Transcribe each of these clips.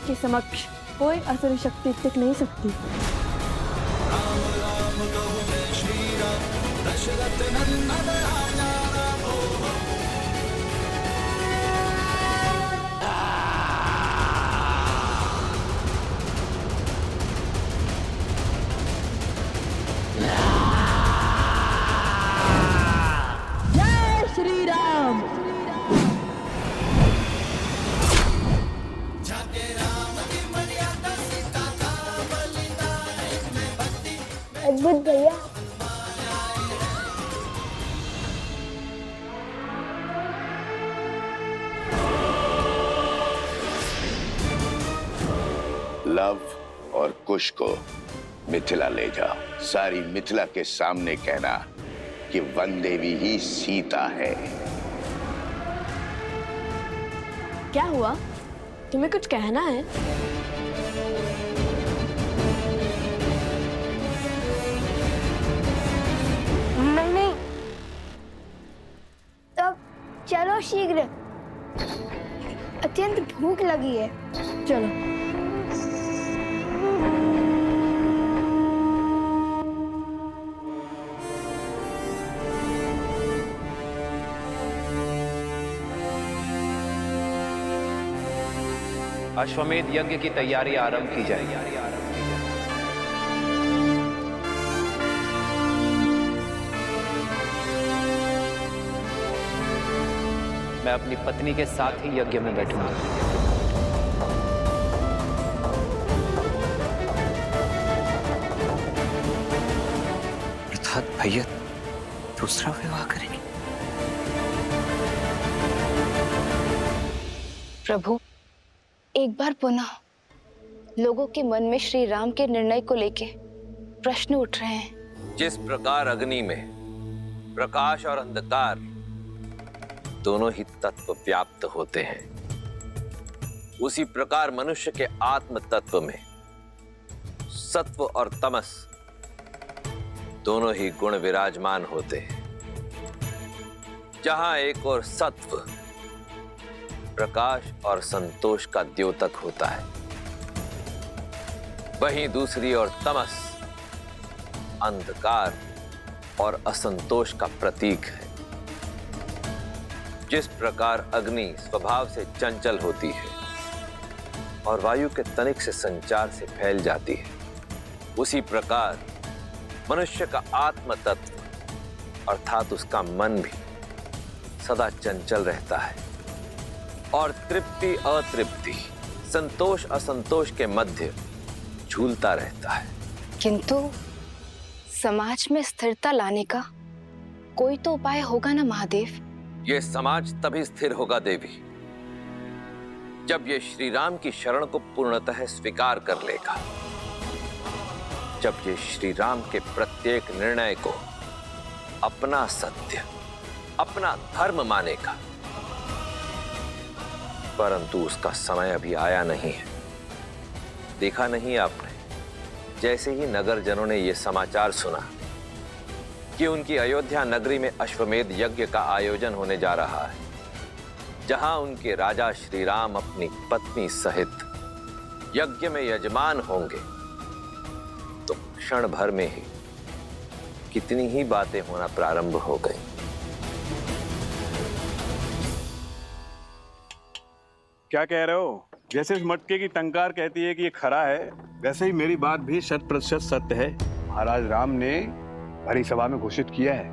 के समक्ष कोई असुरी शक्ति टिक नहीं सकती। जय श्री राम। अद्भुत भैया। लव और कुश को मिथिला ले जाओ। सारी मिथिला के सामने कहना कि वन देवी ही सीता है। क्या हुआ? तुम्हें कुछ कहना है? नहीं। तब चलो शीघ्र, अत्यंत भूख लगी है। चलो। अश्वमेध यज्ञ की तैयारी आरंभ की जाएगी। मैं अपनी पत्नी के साथ ही यज्ञ में बैठूंगा। अर्थात भैया दूसरा विवाह करेंगे। प्रभु, एक बार पुनः लोगों के मन में श्री राम के निर्णय को लेके प्रश्न उठ रहे हैं। जिस प्रकार अग्नि में प्रकाश और अंधकार दोनों ही तत्व व्याप्त होते हैं, उसी प्रकार मनुष्य के आत्म तत्व में सत्व और तमस दोनों ही गुण विराजमान होते हैं। जहां एक और सत्व प्रकाश और संतोष का द्योतक होता है, वहीं दूसरी ओर तमस अंधकार और असंतोष का प्रतीक है। जिस प्रकार अग्नि स्वभाव से चंचल होती है और वायु के तनिक से संचार से फैल जाती है, उसी प्रकार मनुष्य का आत्म तत्व अर्थात उसका मन भी सदा चंचल रहता है और तृप्ति अतृप्ति, संतोष असंतोष के मध्य झूलता रहता है। किंतु समाज में स्थिरता लाने का कोई तो उपाय होगा ना महादेव? ये समाज तभी स्थिर होगा देवी, जब ये श्री राम की शरण को पूर्णतः स्वीकार कर लेगा, जब ये श्री राम के प्रत्येक निर्णय को अपना सत्य, अपना धर्म मानेगा। परंतु उसका समय अभी आया नहीं है। देखा नहीं आपने, जैसे ही नगर जनों ने यह समाचार सुना कि उनकी अयोध्या नगरी में अश्वमेध यज्ञ का आयोजन होने जा रहा है, जहां उनके राजा श्री राम अपनी पत्नी सहित यज्ञ में यजमान होंगे, तो क्षण भर में ही कितनी ही बातें होना प्रारंभ हो गई। क्या कह रहे हो? जैसे इस मटके की टंकार कहती है कि ये खरा है, वैसे ही मेरी बात भी 100% सत्य है। महाराज राम ने भरी सभा में घोषित किया है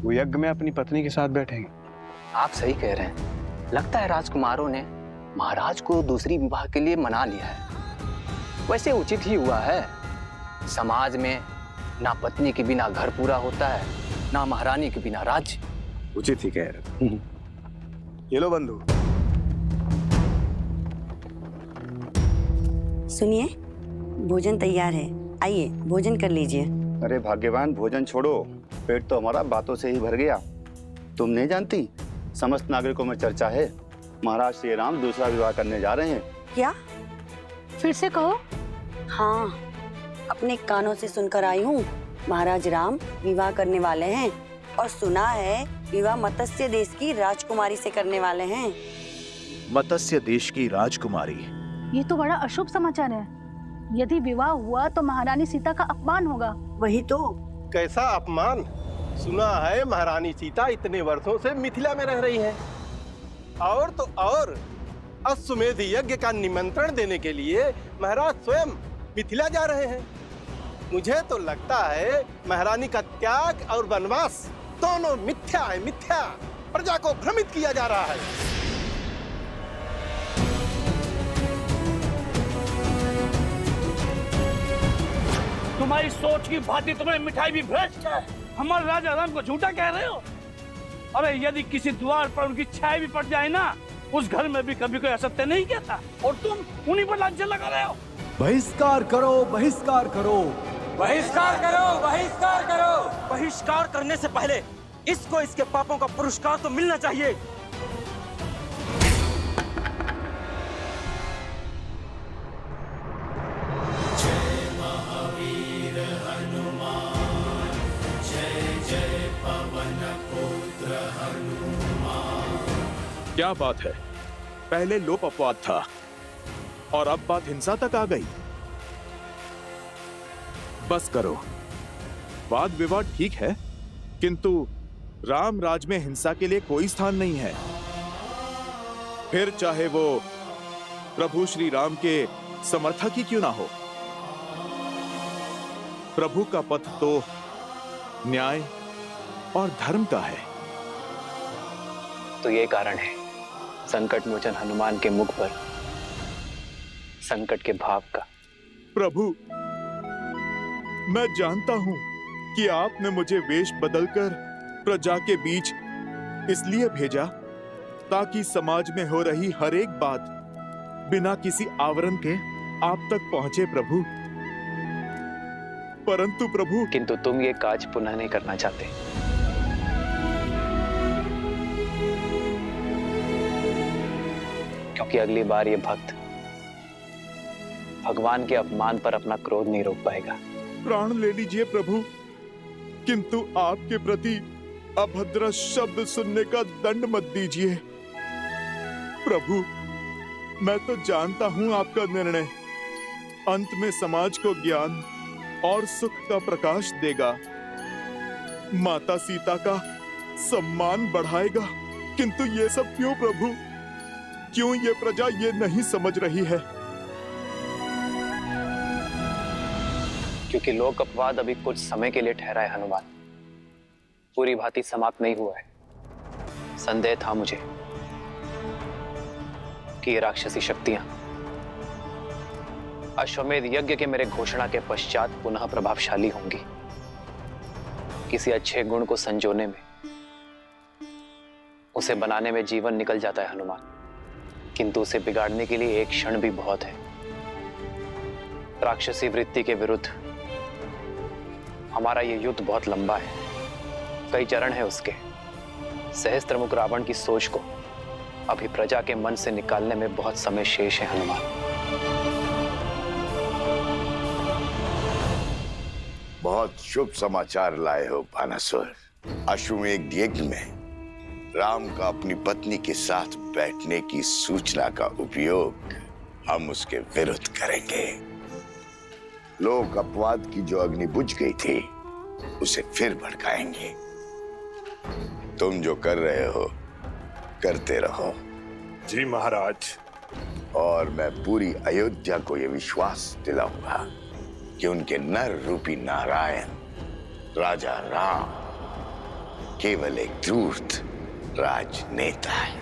वो यज्ञ में अपनी पत्नी के साथ बैठेंगे। आप सही कह रहे हैं। लगता है राजकुमारों ने महाराज को दूसरी विवाह के लिए मना लिया है। वैसे उचित ही हुआ है। समाज में ना पत्नी के बिना घर पूरा होता है, ना महारानी के बिना राज्य। उचित ही कह रहे हो। ये लो बंधु। सुनिए, भोजन तैयार है, आइए भोजन कर लीजिए। अरे भाग्यवान, भोजन छोड़ो, पेट तो हमारा बातों से ही भर गया। तुम नहीं जानती, समस्त नागरिकों में चर्चा है महाराज श्री राम दूसरा विवाह करने जा रहे हैं। क्या? फिर से कहो। हाँ, अपने कानों से सुनकर आई हूँ। महाराज राम विवाह करने वाले हैं और सुना है विवाह मत्स्य देश की राजकुमारी से करने वाले हैं। मत्स्य देश की राजकुमारी ये तो बड़ा अशुभ समाचार है। यदि विवाह हुआ तो महारानी सीता का अपमान होगा। वही तो। कैसा अपमान? सुना है महारानी सीता इतने वर्षों से मिथिला में रह रही हैं। और तो और अश्वमेध यज्ञ का निमंत्रण देने के लिए महाराज स्वयं मिथिला जा रहे हैं। मुझे तो लगता है महारानी का त्याग और वनवास दोनों मिथ्या है, मिथ्या। प्रजा को भ्रमित किया जा रहा है। तुम्हारी सोच की भांति तुम्हें मिठाई भी भ्रष्ट है। हमारे राजा राम को झूठा कह रहे हो? अरे यदि किसी द्वार पर उनकी छाया भी पड़ जाए ना, उस घर में भी कभी कोई असत्य नहीं कहता, और तुम उन्हीं पर लांछन लगा रहे हो। बहिष्कार करो, बहिष्कार करो, बहिष्कार करो, बहिष्कार करो। बहिष्कार करने से पहले इसको इसके पापों का पुरस्कार तो मिलना चाहिए। क्या बात है? पहले लोप अपवाद था और अब बात हिंसा तक आ गई। बस करो। वाद विवाद ठीक है, किंतु राम राज में हिंसा के लिए कोई स्थान नहीं है। फिर चाहे वो प्रभु श्री राम के समर्थक ही क्यों ना हो। प्रभु का पथ तो न्याय और धर्म का है। तो ये कारण है संकट मोचन हनुमान के मुख पर संकट के भाव का। प्रभु, मैं जानता हूं कि आपने मुझे वेश बदलकर प्रजा के बीच इसलिए भेजा ताकि समाज में हो रही हर एक बात बिना किसी आवरण के आप तक पहुंचे प्रभु। परंतु प्रभु, किंतु तुम ये काज पुनः नहीं करना चाहते। क्योंकि अगली बार ये भक्त भगवान के अपमान पर अपना क्रोध नहीं रोक पाएगा। प्राण ले लीजिए प्रभु, किंतु आपके प्रति अभद्र शब्द सुनने का दंड मत दीजिए। प्रभु, मैं तो जानता हूं आपका निर्णय अंत में समाज को ज्ञान और सुख का प्रकाश देगा, माता सीता का सम्मान बढ़ाएगा। किंतु ये सब क्यों प्रभु? क्यों ये प्रजा ये नहीं समझ रही है? क्योंकि लोक अपवाद अभी कुछ समय के लिए ठहरा है हनुमान, पूरी भांति समाप्त नहीं हुआ है। संदेह था मुझे कि ये राक्षसी शक्तियां अश्वमेध यज्ञ के मेरे घोषणा के पश्चात पुनः प्रभावशाली होंगी। किसी अच्छे गुण को संजोने में, उसे बनाने में जीवन निकल जाता है हनुमान, किंतु उसे बिगाड़ने के लिए एक क्षण भी बहुत है। राक्षसी वृत्ति के विरुद्ध हमारा ये युद्ध बहुत लंबा है, कई चरण है उसके। सहस्त्रमुख रावण की सोच को अभी प्रजा के मन से निकालने में बहुत समय शेष है हनुमान। बहुत शुभ समाचार लाए हो भानासुर। अश्वमेध यज्ञ में राम का अपनी पत्नी के साथ बैठने की सूचना का उपयोग हम उसके विरुद्ध करेंगे। लोक अपवाद की जो अग्नि बुझ गई थी उसे फिर भड़काएंगे। तुम जो कर रहे हो करते रहो। जी महाराज। और मैं पूरी अयोध्या को यह विश्वास दिलाऊंगा कि उनके नर रूपी नारायण राजा राम केवल एक धूर्त राजनेता है।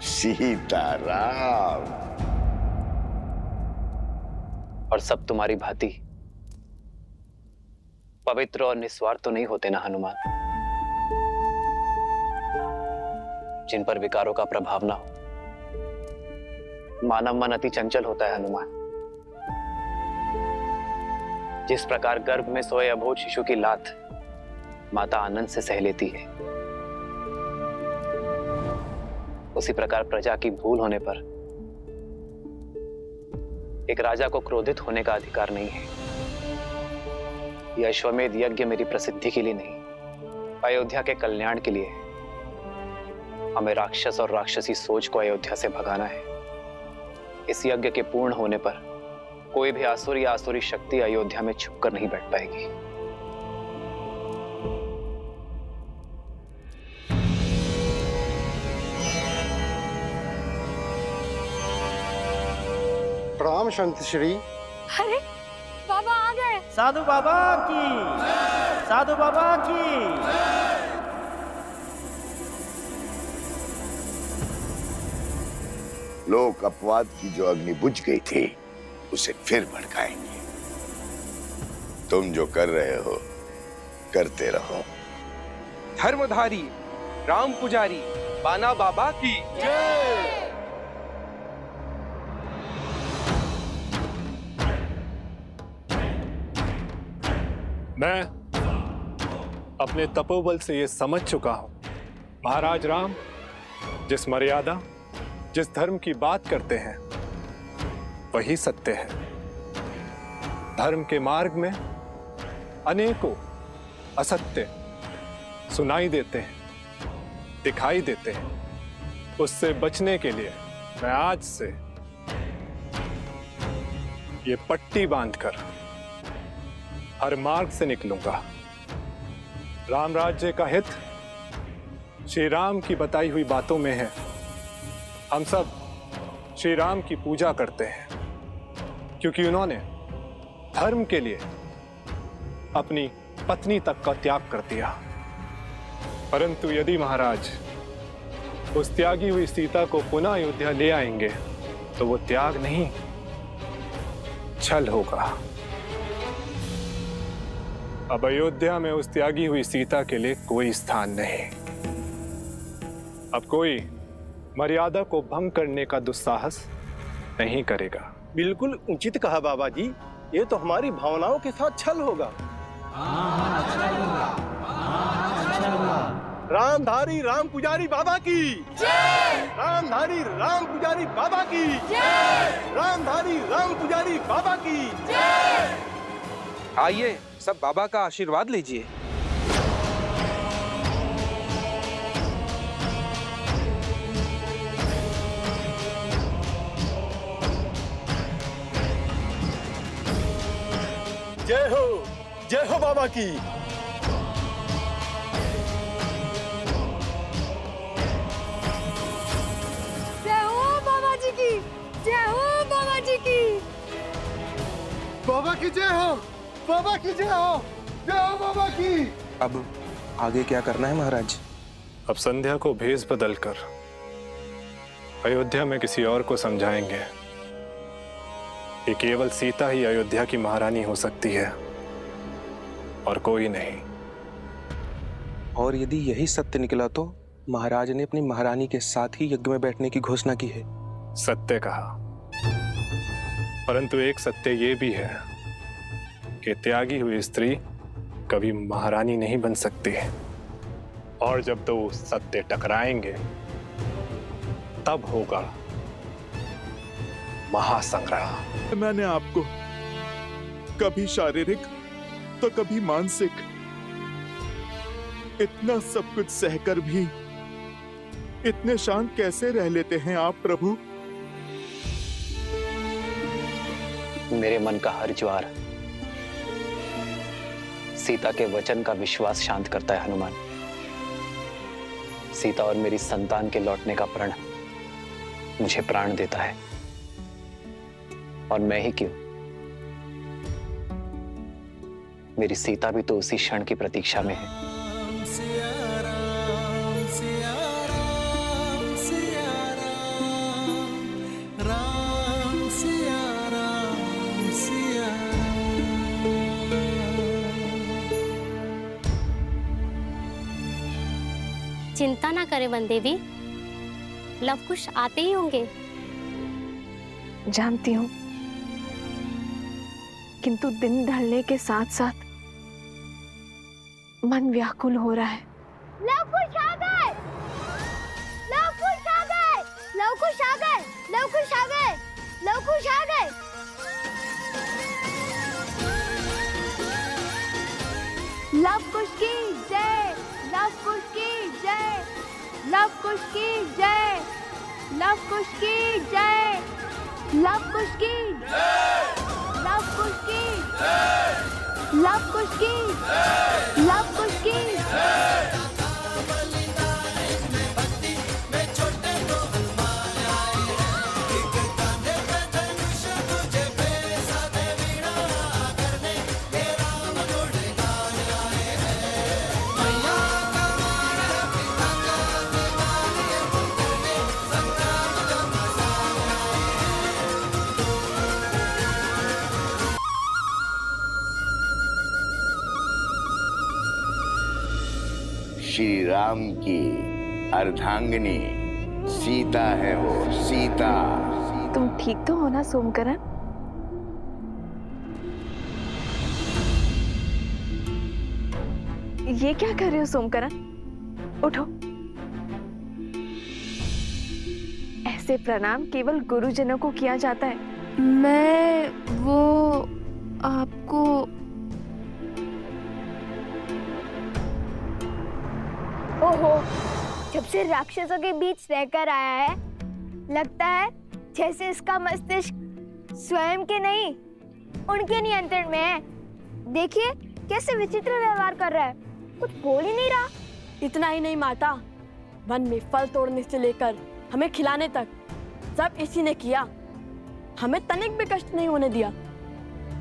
सीताराम। और सब तुम्हारी भांति पवित्र और निस्वार्थ तो नहीं होते ना हनुमान, जिन पर विकारों का प्रभाव ना हो। मानव मन अति चंचल होता है हनुमान। जिस प्रकार गर्भ में सोए अबोध शिशु की लात माता आनंद से सह लेती है, उसी प्रकार प्रजा की भूल होने पर एक राजा को क्रोधित होने का अधिकार नहीं है। यह अश्वमेध यज्ञ मेरी प्रसिद्धि के लिए नहीं, अयोध्या के कल्याण के लिए है। हमें राक्षस और राक्षसी सोच को अयोध्या से भगाना है। इस यज्ञ के पूर्ण होने पर कोई भी आसुर या आसुरी शक्ति अयोध्या में छुपकर नहीं बैठ पाएगी। प्रणाम संत श्री। अरे बाबा आ गए। साधु बाबा की, साधु बाबा की। लोग अपवाद की जो अग्नि बुझ गई थी उसे फिर भड़काएंगे। तुम जो कर रहे हो करते रहो। धर्मधारी राम पुजारी बाना बाबा की जय। मैं अपने तपोबल से ये समझ चुका हूं, महाराज राम जिस मर्यादा, जिस धर्म की बात करते हैं वही सत्य है। धर्म के मार्ग में अनेकों असत्य सुनाई देते हैं, दिखाई देते हैं। उससे बचने के लिए मैं आज से ये पट्टी बांधकर हर मार्ग से निकलूंगा। राम राज्य का हित श्री राम की बताई हुई बातों में है। हम सब श्री राम की पूजा करते हैं क्योंकि उन्होंने धर्म के लिए अपनी पत्नी तक का त्याग कर दिया। परंतु यदि महाराज उस त्यागी हुई सीता को पुनः अयोध्या ले आएंगे तो वो त्याग नहीं, छल होगा। अब अयोध्या में उस त्यागी हुई सीता के लिए कोई स्थान नहीं। अब कोई मर्यादा को भंग करने का दुस्साहस नहीं करेगा। बिल्कुल उचित कहा बाबा जी। ये तो हमारी भावनाओं के साथ छल होगा। रामधारी राम पुजारी बाबा की जय। रामधारी राम पुजारी बाबा की जय। रामधारी राम पुजारी बाबा की जय। आइए सब बाबा का आशीर्वाद लीजिए। जय हो बाबा की। जय हो बाबा जी की, जय हो बाबा जी की। बाबा की जय हो, बाबा की जय हो, जय हो बाबा की। अब आगे क्या करना है महाराज? अब संध्या को भेष बदलकर अयोध्या में किसी और को समझाएंगे कि केवल सीता ही अयोध्या की महारानी हो सकती है और कोई नहीं। और यदि यही सत्य निकला तो महाराज ने अपनी महारानी के साथ ही यज्ञ में बैठने की घोषणा की है। सत्य कहा, परंतु एक सत्य ये भी है कि त्यागी हुई स्त्री कभी महारानी नहीं बन सकती है। और जब दो सत्य टकराएंगे तब होगा महासंग्राम। मैंने आपको कभी शारीरिक तो कभी मानसिक, इतना सब कुछ सहकर भी इतने शांत कैसे रह लेते हैं आप प्रभु? मेरे मन का हर ज्वार सीता के वचन का विश्वास शांत करता है हनुमान। सीता और मेरी संतान के लौटने का प्रण मुझे प्राण देता है। और मैं ही क्यों, मेरी सीता भी तो उसी क्षण की प्रतीक्षा में है। चिंता ना करें वन देवी, लवकुश आते ही होंगे। जानती हूँ, किंतु दिन ढलने के साथ साथ मन व्याकुल हो रहा है। लवकुश आ गए, लवकुश आ गए, लवकुश आ गए, लवकुश आ गए, लवकुश आ गए। लवकुश की जय, लवकुश की जय, लव कुश की जय, लव कुश की जय, लव कुश की जय, लव कुश की जय, लव कुश की जय, लव कुश की जय। श्री राम की अर्धांगिनी सीता है वो, सीता। तुम ठीक तो हो ना सोमकरण? ये क्या कर रहे हो सोमकरण? उठो। ऐसे प्रणाम केवल गुरुजनों को किया जाता है। मैं वो आपको ओहो, जब से राक्षसों के बीच रहकर आया है, लगता है जैसे इसका मस्तिष्क स्वयं के नहीं, उनके नियंत्रण में है। देखिए कैसे विचित्र व्यवहार कर रहा है, कुछ बोल ही नहीं रहा। इतना ही नहीं माता, वन में फल तोड़ने से लेकर हमें खिलाने तक सब इसी ने किया। हमें तनिक भी कष्ट नहीं होने दिया,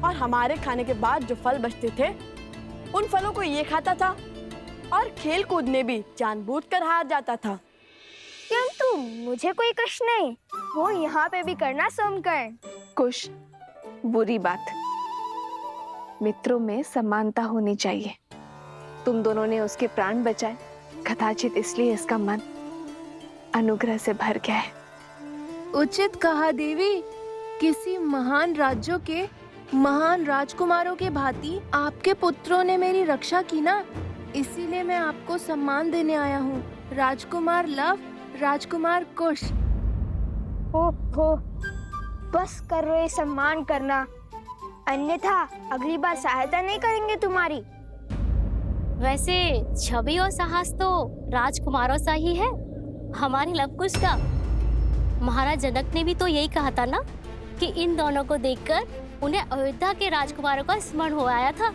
और हमारे खाने के बाद जो फल बचते थे उन फलों को ये खाता था, और खेल कूद में भी जानबूझकर हार जाता था। किंतु मुझे कोई कष्ट नहीं, वो यहाँ पे भी करना सोमकर्ण। कुश, बुरी बात। मित्रों में समानता होनी चाहिए। तुम दोनों ने उसके प्राण बचाए, कदाचित इसलिए इसका मन अनुग्रह से भर गया है। उचित कहा देवी। किसी महान राज्यों के महान राजकुमारों के भांति आपके पुत्रों ने मेरी रक्षा की ना, इसीलिए मैं आपको सम्मान देने आया हूँ। राजकुमार लव, राजकुमार कुश। हो बस करो ये सम्मान करना, अन्यथा अगली बार सहायता नहीं करेंगे तुम्हारी। वैसे छवि और साहस तो राजकुमारों सा ही है, हमारे लव कुश का। महाराज जनक ने भी तो यही कहा था ना कि इन दोनों को देखकर उन्हें अयोध्या के राजकुमारों का स्मरण हो आया था।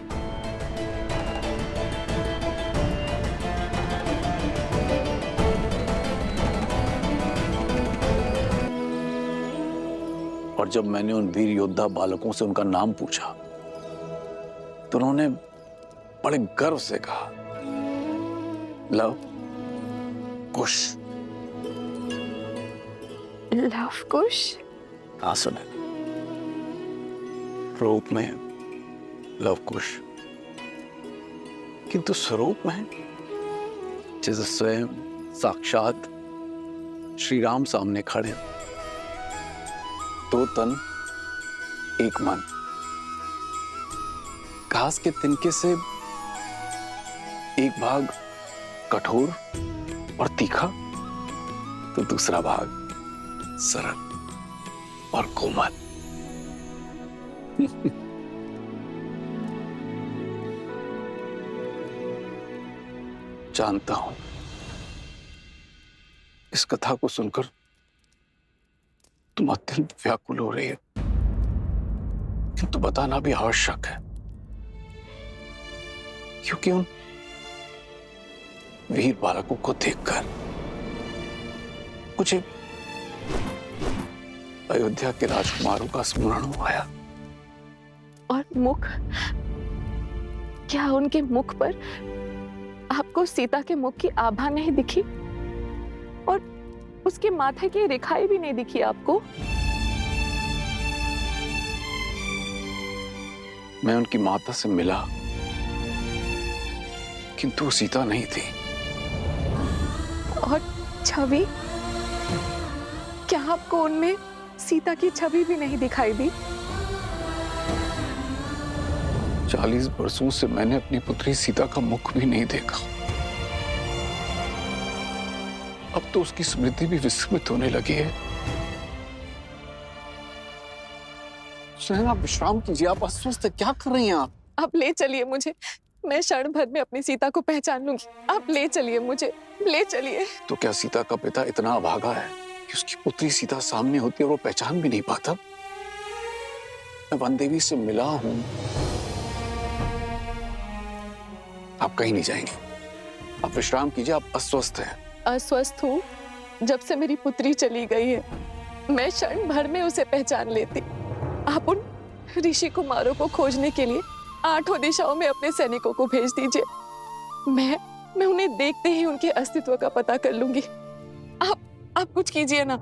और जब मैंने उन वीर योद्धा बालकों से उनका नाम पूछा तो उन्होंने बड़े गर्व से कहा, लव कुश। लव कुश? हाँ सुने, रूप में लव कुश, किंतु स्वरूप में जैसे स्वयं साक्षात श्री राम सामने खड़े, दो तन एक मन। घास के तिनके से एक भाग कठोर और तीखा, तो दूसरा भाग सरल और कोमल। जानता हूं इस कथा को सुनकर तुम अत्यंत व्याकुल हो रही है, किंतु बताना भी आवश्यक है, क्योंकि उन वीर बालकों को देखकर मुझे अयोध्या के राजकुमारों का स्मरण आया। और मुख, क्या उनके मुख पर आपको सीता के मुख की आभा नहीं दिखी? और उसके माथे की रेखाएं भी नहीं दिखी आपको? मैं उनकी माता से मिला, किंतु वो सीता नहीं थी। और छवि, क्या आपको उनमें सीता की छवि भी नहीं दिखाई दी? 40 वर्षों से मैंने अपनी पुत्री सीता का मुख भी नहीं देखा। अब तो उसकी स्मृति भी विस्मृत होने लगी है। आप विश्राम कीजिए, आप अस्वस्थ क्या कर रही हैं आप? आप ले चलिए मुझे, मैं क्षण भर में अपनी सीता को पहचान लूंगी। आप ले चलिए मुझे। ले चलिए। तो क्या सीता का पिता इतना अभागा है कि उसकी पुत्री सीता सामने होती है और वो पहचान भी नहीं पाता? मैं वन देवी से मिला हूं। आप कहीं नहीं जाएंगे, आप विश्राम कीजिए, आप अस्वस्थ हैं। अस्वस्थ हूँ, जब से मेरी पुत्री चली गई है मैं क्षण भर में उसे पहचान लेती। आप उन ऋषि कुमारों को खोजने के लिए 8 दिशाओं में अपने सैनिकों को भेज दीजिए। मैं उन्हें देखते ही उनके अस्तित्व का पता कर लूंगी। आप कुछ कीजिए ना।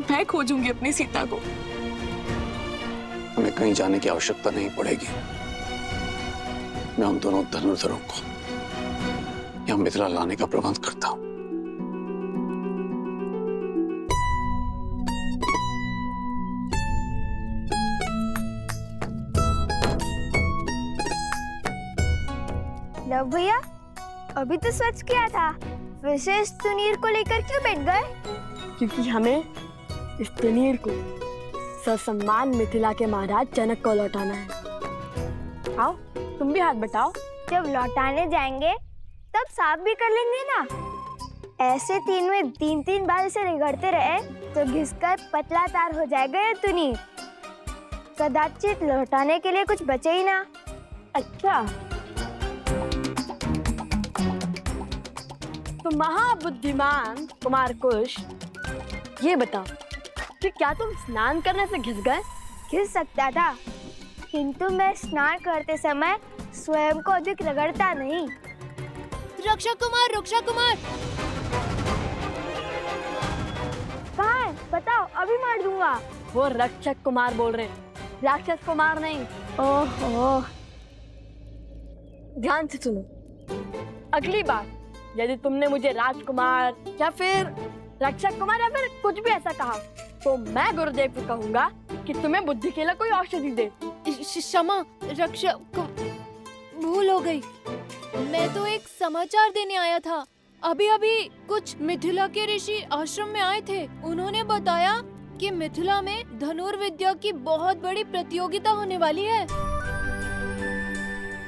मैं खोजूंगी अपनी सीता को। हमें कहीं जाने की आवश्यकता नहीं पड़ेगी। मैं उन दोनों धनुर्धरों को यहाँ मिथिला लाने का प्रबंध करता हूँ। लव भैया, अभी तो स्वच्छ किया था, विशेष तुनीर को लेकर क्यों बैठ गए? क्योंकि हमें इस तुनीर को ससम्मान मिथिला के महाराज जनक को लौटाना है। आओ, तुम भी हाथ बटाओ। जब लौटाने जाएंगे तब साफ भी कर लेंगे ना। ऐसे 3 में 3 बार इसे रगड़ते रहे तो घिसकर पतला तार हो जाएगा ये तुनीर। कदाचित लौटाने के लिए कुछ बचे ही ना। अच्छा, तो महाबुद्धिमान कुमार कुश, ये बताओ कि क्या तुम स्नान करने से घिस गए? घिस सकता था, किंतु मैं स्नान करते समय स्वयं को अधिक रगड़ता नहीं। रक्षा कुमार, रक्षा कुमार, कहाँ है? बताओ, अभी मार दूंगा। वो रक्षक कुमार बोल रहे, राक्षस कुमार नहीं। ओहो, ध्यान से सुनो, अगली बार यदि तुमने मुझे राजकुमार या फिर रक्षक कुमार या फिर कुछ भी ऐसा कहा तो मैं गुरुदेव को कहूंगा कि तुम्हें बुद्धि के लिए कोई औषधि दे। क्षमा रक्षक, भूल हो गई। मैं तो एक समाचार देने आया था। अभी कुछ मिथिला के ऋषि आश्रम में आए थे। उन्होंने बताया कि मिथिला में धनुर्विद्या की बहुत बड़ी प्रतियोगिता होने वाली है।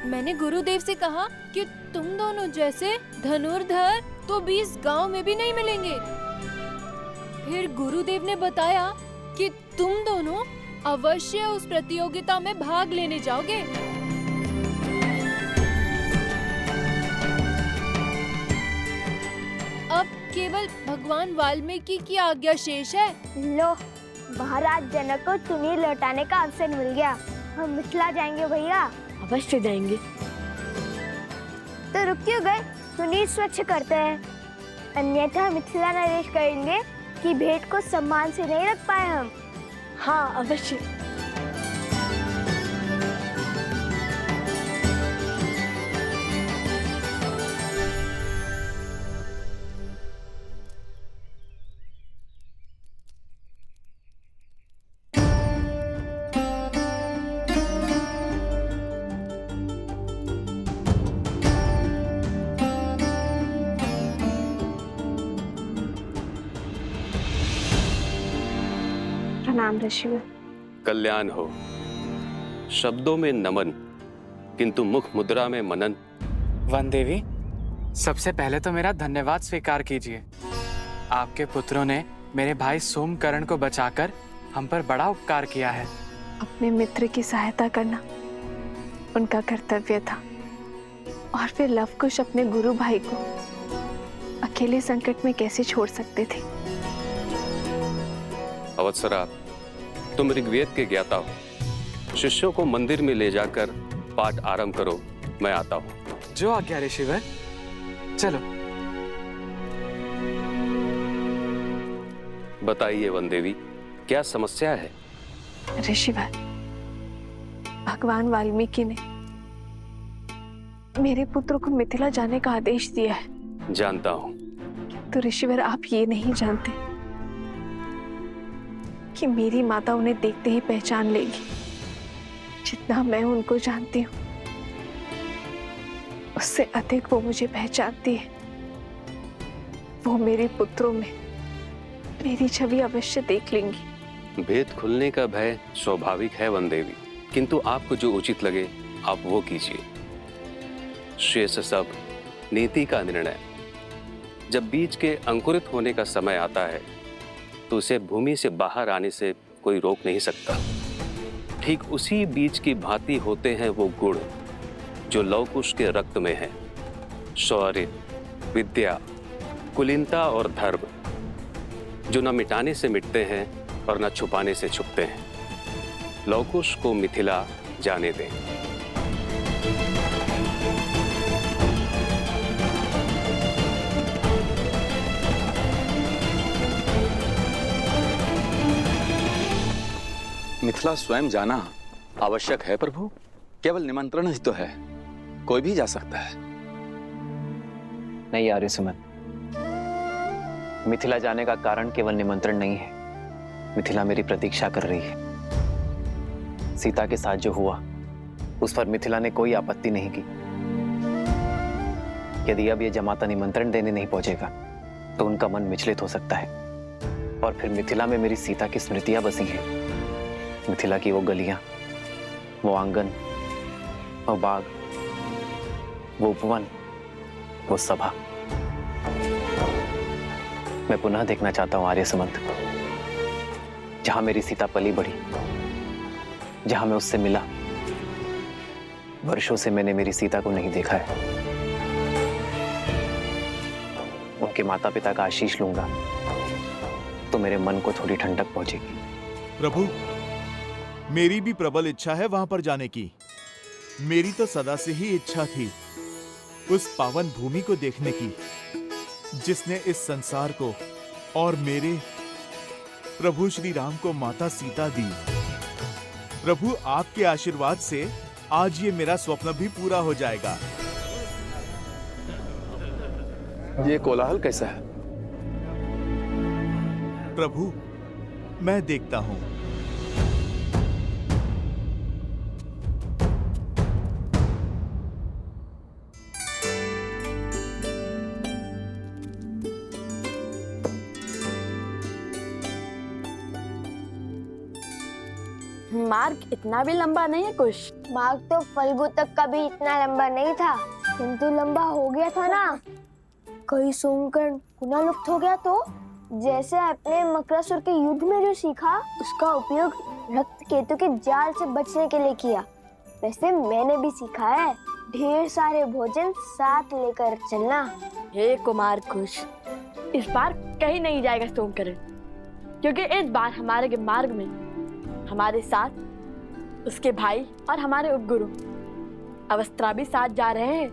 मैंने गुरुदेव से कहा कि तुम दोनों जैसे धनुर्धर तो 20 गांव में भी नहीं मिलेंगे। फिर गुरुदेव ने बताया कि तुम दोनों अवश्य उस प्रतियोगिता में भाग लेने जाओगे। अब केवल भगवान वाल्मीकि की आज्ञा शेष है। लो, महाराज जनक को तुनीर लौटाने का अवसर मिल गया। हम मिथिला जाएंगे भैया। अवश्य जाएंगे। तो रुक क्यों गए? तुनीर स्वच्छ करते हैं, अन्यथा मिथिला नरेश कहेंगे कि भेंट को सम्मान से नहीं रख पाए हम। हाँ, अवश्य। प्रणाम ऋषि। कल्याण हो। शब्दों में नमन, किंतु मुख मुद्रा में मनन। वन देवी, सबसे पहले तो मेरा धन्यवाद स्वीकार कीजिए। आपके पुत्रों ने मेरे भाई सोमकर्ण को बचाकर हम पर बड़ा उपकार किया है। अपने मित्र की सहायता करना उनका कर्तव्य था, और फिर लवकुश अपने गुरु भाई को अकेले संकट में कैसे छोड़ सकते थे। अवत्सरा, तुम ऋग्वेद के ज्ञाता हो। शिष्यों को मंदिर में ले जाकर पाठ आरंभ करो, मैं आता हूँ। जो आज्ञा ऋषिवर। चलो। बताइए वन देवी, क्या समस्या है? ऋषिवर, भगवान वाल्मीकि ने मेरे पुत्र को मिथिला जाने का आदेश दिया है। जानता हूँ। तो ऋषिवर, आप ये नहीं जानते कि मेरी माता उन्हें देखते ही पहचान लेगी। जितना मैं उनको जानती हूँ उससे अधिक वो मुझे पहचानती है। वो मेरे पुत्रों में मेरी छवि अवश्य देख लेंगी। भेद खुलने का भय स्वाभाविक है वन देवी, किंतु आपको जो उचित लगे आप वो कीजिए। शेष सब नीति का निर्णय। जब बीज के अंकुरित होने का समय आता है तो उसे भूमि से बाहर आने से कोई रोक नहीं सकता। ठीक उसी बीज की भांति होते हैं वो गुण जो लव कुश के रक्त में है। शौर्य, विद्या, कुलीनता और धर्म, जो न मिटाने से मिटते हैं और न छुपाने से छुपते हैं। लव कुश को मिथिला जाने दें। मिथिला स्वयं जाना आवश्यक है प्रभु। केवल निमंत्रण ही तो है, कोई भी जा सकता है। नहीं आर्यसुमन, मिथिला जाने का कारण केवल निमंत्रण नहीं है। मिथिला मेरी प्रतीक्षा कर रही है। सीता के साथ जो हुआ उस पर मिथिला ने कोई आपत्ति नहीं की। यदि अब यह जमाता निमंत्रण देने नहीं पहुंचेगा तो उनका मन विचलित हो सकता है और फिर मिथिला में मेरी सीता की स्मृतियां बसी हैं। मिथिला की वो गलियां, वो आंगन, वो बाग, वो उपवन, वो सभा मैं पुनः देखना चाहता हूं आर्यसुमंत। जहां मेरी सीता पली बढ़ी, जहां मैं उससे मिला। वर्षों से मैंने मेरी सीता को नहीं देखा है। उनके माता पिता का आशीष लूंगा तो मेरे मन को थोड़ी ठंडक पहुंचेगी। प्रभु, मेरी भी प्रबल इच्छा है वहां पर जाने की। मेरी तो सदा से ही इच्छा थी उस पावन भूमि को देखने की जिसने इस संसार को और मेरे प्रभु श्री राम को माता सीता दी। प्रभु, आपके आशीर्वाद से आज ये मेरा स्वप्न भी पूरा हो जाएगा। ये कोलाहल कैसा है? प्रभु, मैं देखता हूं। मार्ग इतना भी लंबा नहीं है कुछ। मार्ग तो फल्गु तक का भी इतना लंबा नहीं था, किंतु लंबा हो गया था ना। कई सोमकर्ण पुनः लुप्त हो गया तो जैसे अपने मकरासुर के युद्ध में जो सीखा उसका उपयोग रक्त केतु के जाल से बचने के लिए किया, वैसे मैंने भी सीखा है ढेर सारे भोजन साथ लेकर चलना। हे कुमार कुश, इस बार कहीं नहीं जाएगा सोमकर्ण, क्योंकि इस बार हमारे के मार्ग में हमारे साथ उसके भाई और हमारे उपगुरु अवस्था भी साथ जा रहे हैं।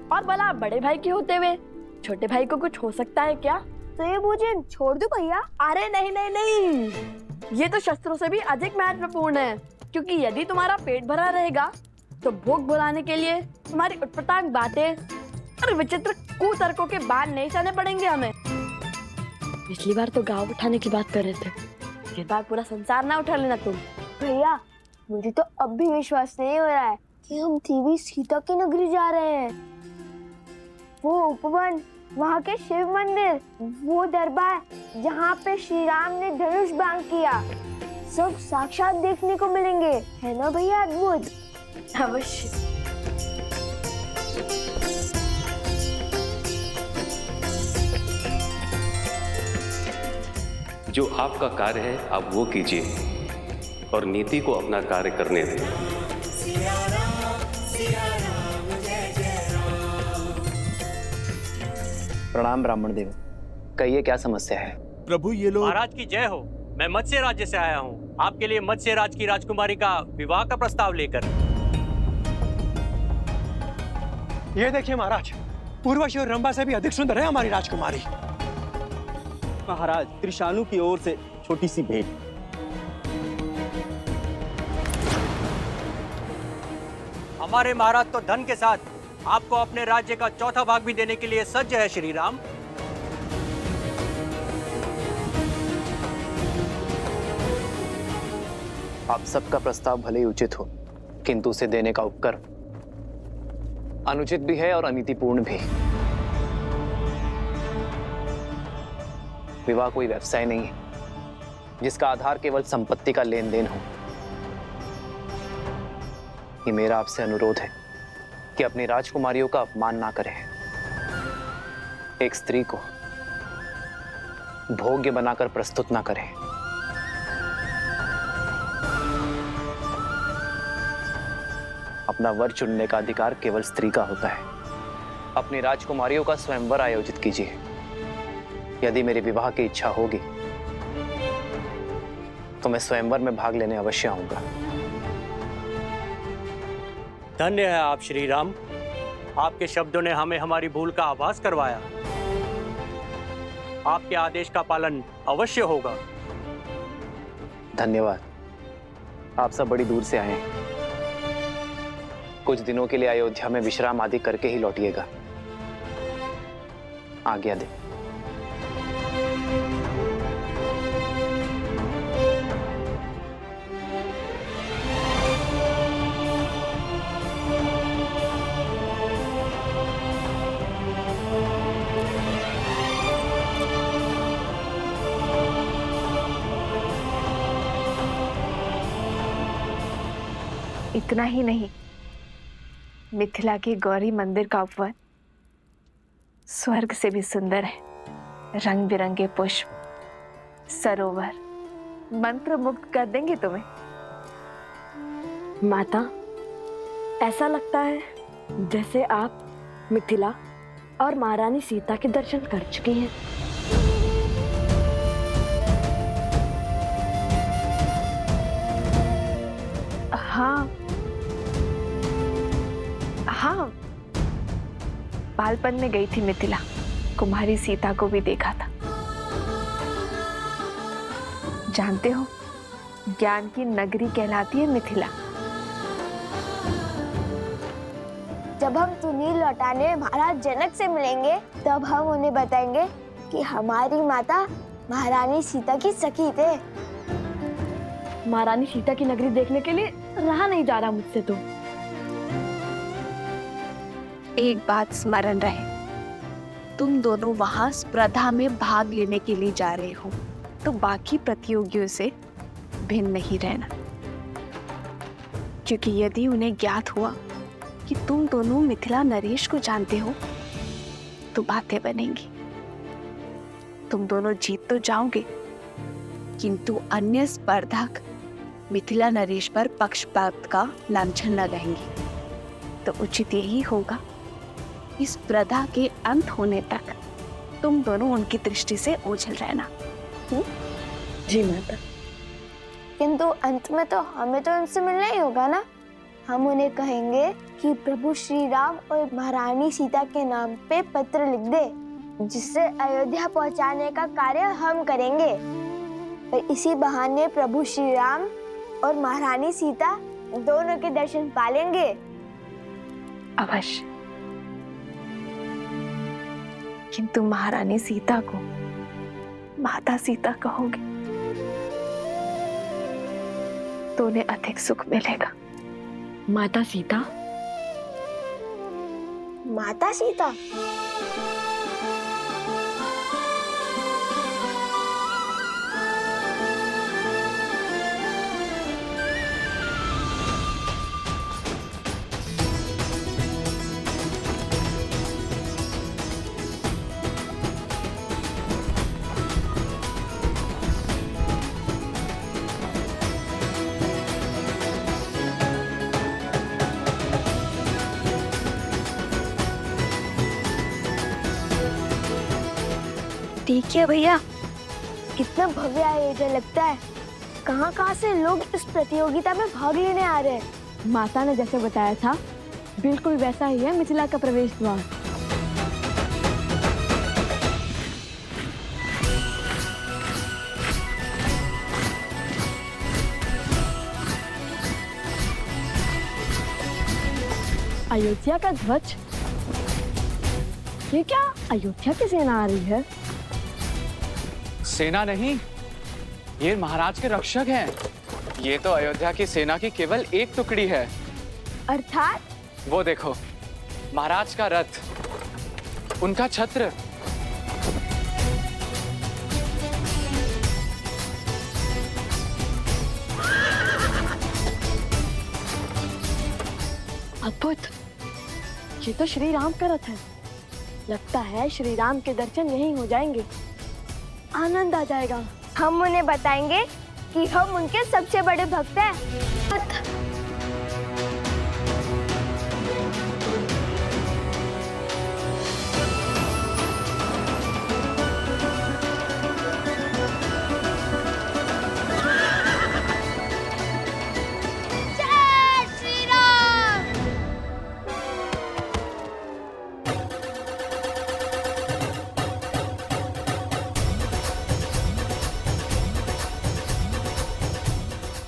और भला बड़े भाई के होते हुए छोटे भाई को कुछ हो सकता है क्या? तो ये भोजन छोड़ दो भैया। अरे नहीं नहीं नहीं, ये तो शस्त्रों से भी अधिक महत्वपूर्ण है, क्योंकि यदि तुम्हारा पेट भरा रहेगा तो भूख भुलाने के लिए तुम्हारी उटपटांग बातें और विचित्र कुतर्कों के बाण नहीं सहने पड़ेंगे हमें। पिछली बार तो गाँव उठाने की बात कर रहे थे, इस बार पूरा संसार ना उठा लेना तुम। भैया, मुझे तो अब भी विश्वास नहीं हो रहा है कि हम देवी सीता की नगरी जा रहे हैं। वो उपवन, वहाँ के शिव मंदिर, वो दरबार जहाँ पे श्री राम ने धनुष बाण किया, सब साक्षात देखने को मिलेंगे, है ना भैया? अद्भुत। अवश्य। जो आपका कार्य है आप वो कीजिए और नीति को अपना कार्य करने दें। प्रणाम ब्राह्मण देव, कहिए क्या समस्या है? प्रभु, ये लोग। महाराज की जय हो। मैं मत्स्य राज्य से आया हूँ, आपके लिए मत्स्य राज की राजकुमारी का विवाह का प्रस्ताव लेकर। ये देखिए महाराज, उर्वशी और रंभा से भी अधिक सुंदर है हमारी राजकुमारी। महाराज, त्रिशानु की ओर से छोटी सी भेंट। हमारे महाराज तो धन के साथ आपको अपने राज्य का चौथा भाग भी देने के लिए सज्ज है श्री राम। आप सबका प्रस्ताव भले ही उचित हो, किंतु उसे देने का उपकर अनुचित भी है और अनीतिपूर्ण भी। विवाह कोई व्यवसाय नहीं है जिसका आधार केवल संपत्ति का लेन देन हो। ये मेरा आपसे अनुरोध है कि अपनी राजकुमारियों का अपमान ना करें। एक स्त्री को भोग्य बनाकर प्रस्तुत ना करें। अपना वर चुनने का अधिकार केवल स्त्री का होता है। अपनी राजकुमारियों का स्वयंवर आयोजित कीजिए। यदि मेरे विवाह की इच्छा होगी तो मैं स्वयंवर में भाग लेने अवश्य आऊंगा। धन्य है आप श्री राम, आपके शब्दों ने हमें हमारी भूल का आभास करवाया। आपके आदेश का पालन अवश्य होगा। धन्यवाद। आप सब बड़ी दूर से आए हैं। कुछ दिनों के लिए अयोध्या में विश्राम आदि करके ही लौटिएगा। आज्ञा दे। इतना ही नहीं, मिथिला के गौरी मंदिर का उपवन स्वर्ग से भी सुंदर है। रंग बिरंगे पुष्प, सरोवर मंत्र मुग्ध कर देंगे तुम्हें। माता, ऐसा लगता है जैसे आप मिथिला और महारानी सीता के दर्शन कर चुकी हैं। हाँ हाँ, बालपन में गई थी मिथिला, कुमारी सीता को भी देखा था। जानते हो, ज्ञान की नगरी कहलाती है मिथिला। जब हम तुनील लौटाने में महाराज जनक से मिलेंगे तब हम उन्हें बताएंगे कि हमारी माता महारानी सीता की सखी थे। महारानी सीता की नगरी देखने के लिए रहा नहीं जा रहा मुझसे तो। एक बात स्मरण रहे, तुम दोनों वहां स्पर्धा में भाग लेने के लिए जा रहे हो, तो बाकी प्रतियोगियों से भिन्न नहीं रहना, क्योंकि यदि उन्हें ज्ञात हुआ कि तुम दोनों मिथिला नरेश को जानते हो तो बातें बनेंगी। तुम दोनों जीत तो जाओगे, किंतु अन्य स्पर्धक मिथिला नरेश पर पक्षपात का लांछन लगाएंगे। तो उचित यही होगा इस स्पर्धा के अंत होने तक तुम दोनों उनकी दृष्टि से ओझल रहना। जी माता। किंतु अंत में तो हमें तो उनसे मिलना ही होगा ना। हम उन्हें कहेंगे कि प्रभु श्री राम और महारानी सीता के नाम पे पत्र लिख दे, जिससे अयोध्या पहुंचाने का कार्य हम करेंगे। और इसी बहाने प्रभु श्री राम और महारानी सीता दोनों के दर्शन पालेंगे। अवश्य, किंतु महारानी सीता को माता सीता कहोगे तो उन्हें अधिक सुख मिलेगा। माता सीता? माता सीता? देखिए भैया, कितना भव्य आयोजन लगता है। कहाँ से लोग इस प्रतियोगिता में भाग लेने आ रहे हैं। माता ने जैसे बताया था बिल्कुल वैसा ही है मिथिला का प्रवेश द्वार। अयोध्या का ध्वज? ये क्या अयोध्या की सेना आ रही है? सेना नहीं, ये महाराज के रक्षक हैं। ये तो अयोध्या की सेना की केवल एक टुकड़ी है। अर्थात? वो देखो, महाराज का रथ, उनका छत्र। अद्भुत, ये तो श्री राम का रथ है। लगता है श्री राम के दर्शन यहीं हो जाएंगे, आनंद आ जाएगा। हम उन्हें बताएंगे कि हम उनके सबसे बड़े भक्त हैं।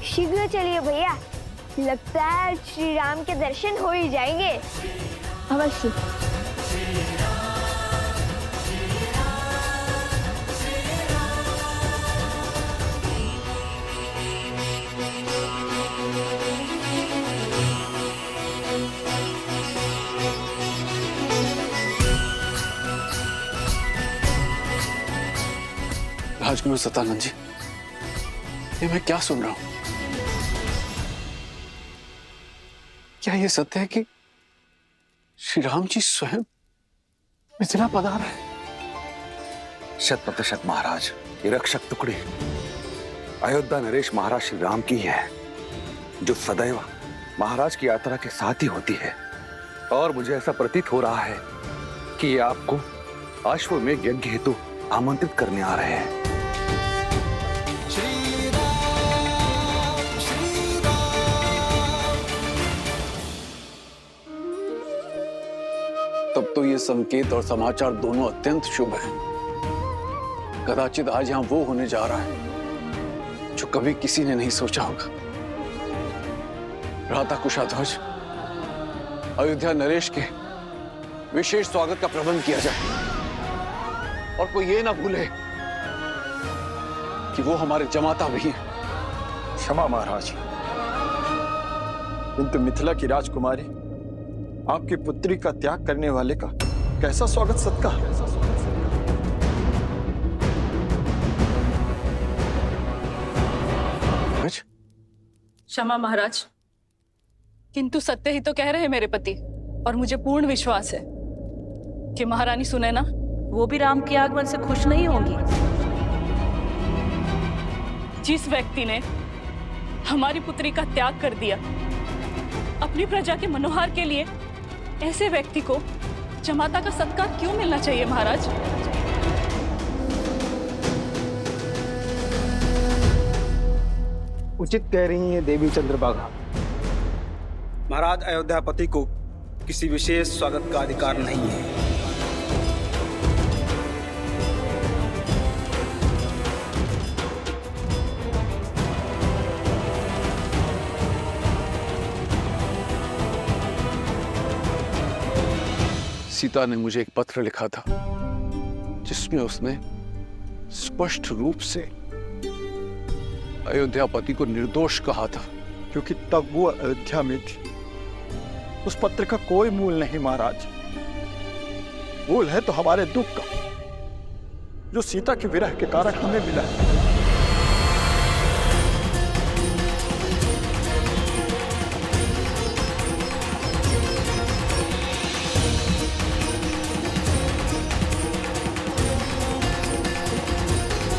शीघ्र चलिए भैया, लगता है श्री राम के दर्शन हो ही जाएंगे। अवश्य। राजकुमार सतानंद जी, ये मैं क्या सुन रहा हूं? क्या ये सत्य है कि श्री राम जी स्वयं मिथिला पधार है? 100% महाराज। ये रक्षक टुकड़ी अयोध्या नरेश महाराज श्री राम की है, जो सदैव महाराज की यात्रा के साथ ही होती है। और मुझे ऐसा प्रतीत हो रहा है कि ये आपको अश्वमेध यज्ञ हेतु आमंत्रित करने आ रहे हैं। तब तो ये संकेत और समाचार दोनों अत्यंत शुभ हैं। कदाचित आज यहां वो होने जा रहा है जो कभी किसी ने नहीं सोचा होगा। भ्राता कुशाध्वज, अयोध्या नरेश के विशेष स्वागत का प्रबंध किया जाए और कोई ये ना भूले कि वो हमारे जमाता भी हैं। क्षमा महाराज, किंतु मिथिला की राजकुमारी आपकी पुत्री का त्याग करने वाले का कैसा स्वागत सत्कार। क्षमा महाराज, किंतु सत्य ही तो कह रहे हैं मेरे पति, और मुझे पूर्ण विश्वास है कि महारानी सुनैना वो भी राम के आगमन से खुश नहीं होंगी। जिस व्यक्ति ने हमारी पुत्री का त्याग कर दिया अपनी प्रजा के मनोहार के लिए, ऐसे व्यक्ति को जमाता का सत्कार क्यों मिलना चाहिए महाराज? उचित कह रही हैं देवी चंद्रभागा। महाराज अयोध्यापति को किसी विशेष स्वागत का अधिकार नहीं है। सीता ने मुझे एक पत्र लिखा था जिसमें उसने स्पष्ट रूप से अयोध्यापति को निर्दोष कहा था, क्योंकि तब वो अयोध्या में थी। उस पत्र का कोई मूल नहीं महाराज। मूल है तो हमारे दुख का, जो सीता के विरह के कारण हमें मिला है।